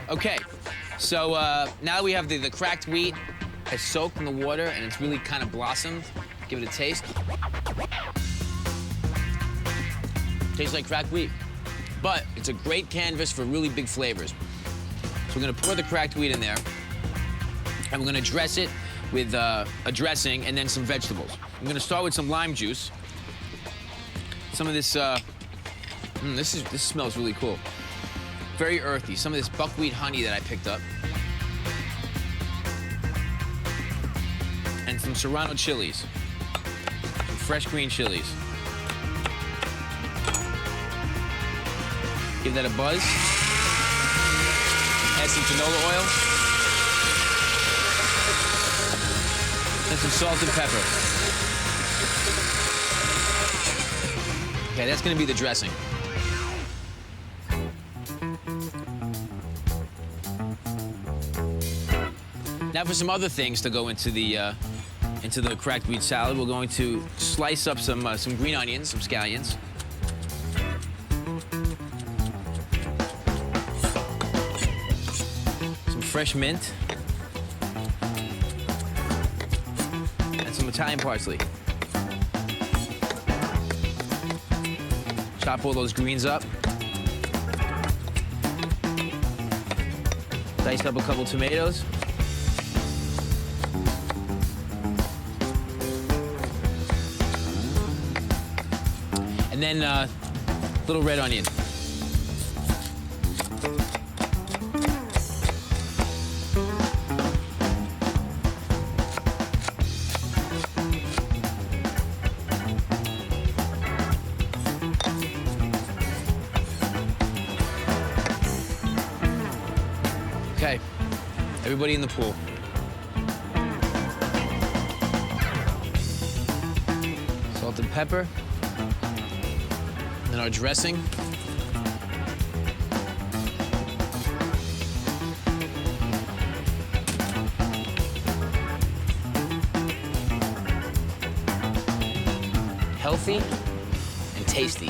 Okay, so now we have the cracked wheat has soaked in the water and it's really kind of blossomed. Give it a taste. Tastes like cracked wheat, but it's a great canvas for really big flavors. So we're gonna pour the cracked wheat in there, and we're gonna dress it with a dressing and then some vegetables. I'm gonna start with some lime juice. Some of this, this smells really cool. Very earthy. Some of this buckwheat honey that I picked up. And some serrano chilies. Some fresh green chilies. Give that a buzz. Add some canola oil. And some salt and pepper. Okay, that's gonna be the dressing. Now for some other things to go into the cracked wheat salad, we're going to slice up some green onions, some scallions. Some fresh mint. And some Italian parsley. Chop all those greens up. Dice up a couple tomatoes. And then little red onion. Okay, everybody in the pool. Salt and pepper. And then our dressing. Healthy and tasty.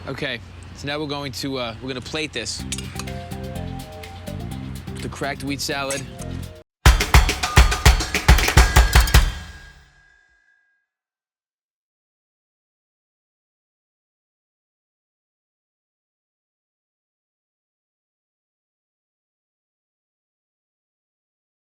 Okay, so now we're going to plate this. The cracked wheat salad